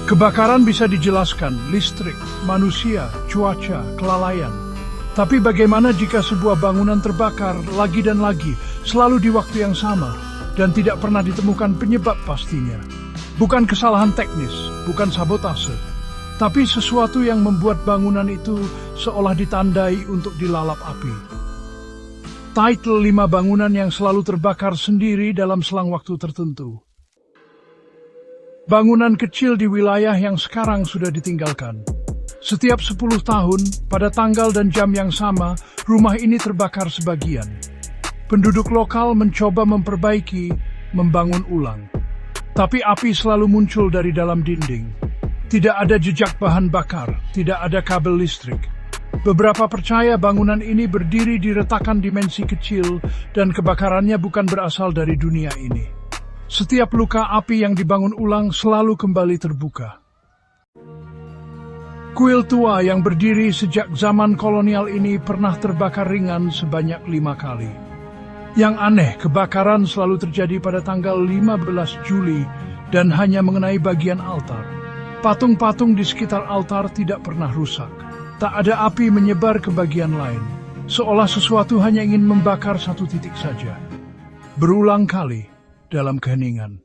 Kebakaran bisa dijelaskan, listrik, manusia, cuaca, kelalaian. Tapi bagaimana jika sebuah bangunan terbakar lagi dan lagi, selalu di waktu yang sama, dan tidak pernah ditemukan penyebab pastinya? Bukan kesalahan teknis, bukan sabotase, tapi sesuatu yang membuat bangunan itu seolah ditandai untuk dilalap api. Title 5 bangunan yang selalu terbakar sendiri dalam selang waktu tertentu. Bangunan kecil di wilayah yang sekarang sudah ditinggalkan. Setiap 10 tahun, pada tanggal dan jam yang sama, rumah ini terbakar sebagian. Penduduk lokal mencoba memperbaiki, membangun ulang. Tapi api selalu muncul dari dalam dinding. Tidak ada jejak bahan bakar, tidak ada kabel listrik. Beberapa percaya bangunan ini berdiri di retakan dimensi kecil dan kebakarannya bukan berasal dari dunia ini. Setiap luka api yang dibangun ulang selalu kembali terbuka. Kuil tua yang berdiri sejak zaman kolonial ini pernah terbakar ringan sebanyak 5 kali. Yang aneh, kebakaran selalu terjadi pada tanggal 15 Juli dan hanya mengenai bagian altar. Patung-patung di sekitar altar tidak pernah rusak. Tak ada api menyebar ke bagian lain, seolah sesuatu hanya ingin membakar satu titik saja. Berulang kali dalam keheningan.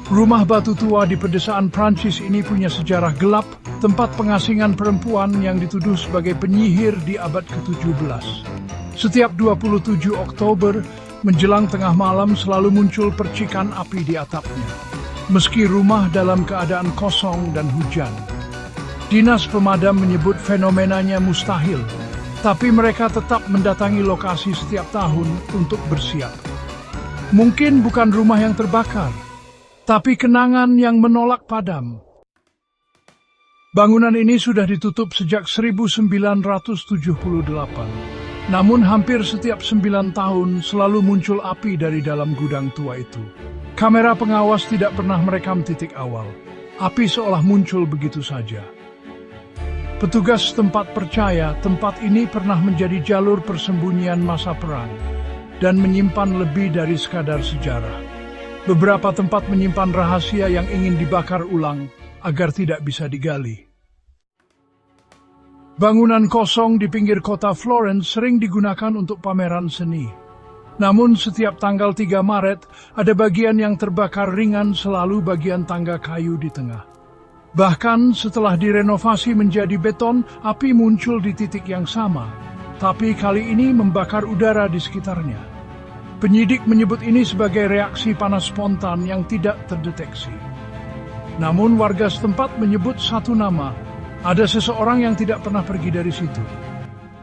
Rumah batu tua di pedesaan Prancis ini punya sejarah gelap, tempat pengasingan perempuan yang dituduh sebagai penyihir di abad ke-17. Setiap 27 Oktober, menjelang tengah malam selalu muncul percikan api di atapnya. Meski rumah dalam keadaan kosong dan hujan. Dinas pemadam menyebut fenomenanya mustahil, tapi mereka tetap mendatangi lokasi setiap tahun untuk bersiap. Mungkin bukan rumah yang terbakar, tapi kenangan yang menolak padam. Bangunan ini sudah ditutup sejak 1978. Namun hampir setiap 9 tahun selalu muncul api dari dalam gudang tua itu. Kamera pengawas tidak pernah merekam titik awal. Api seolah muncul begitu saja. Petugas setempat percaya tempat ini pernah menjadi jalur persembunyian masa perang dan menyimpan lebih dari sekadar sejarah. Beberapa tempat menyimpan rahasia yang ingin dibakar ulang agar tidak bisa digali. Bangunan kosong di pinggir kota Florence sering digunakan untuk pameran seni. Namun setiap tanggal 3 Maret ada bagian yang terbakar ringan, selalu bagian tangga kayu di tengah. Bahkan setelah direnovasi menjadi beton, api muncul di titik yang sama, tapi kali ini membakar udara di sekitarnya. Penyidik menyebut ini sebagai reaksi panas spontan yang tidak terdeteksi. Namun warga setempat menyebut satu nama, ada seseorang yang tidak pernah pergi dari situ.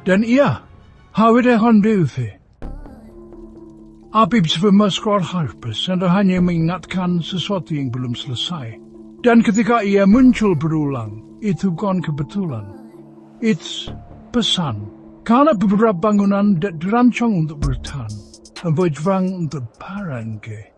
Dan ia, Hawide Hondeuthe. Api bermaskor harpes dan hanya mengingatkan sesuatu yang belum selesai. Dan ketika ia muncul berulang, itu bukan kebetulan. It's pesan. Karena beberapa bangunan dirancang untuk bertahan, berjuang untuk parangke.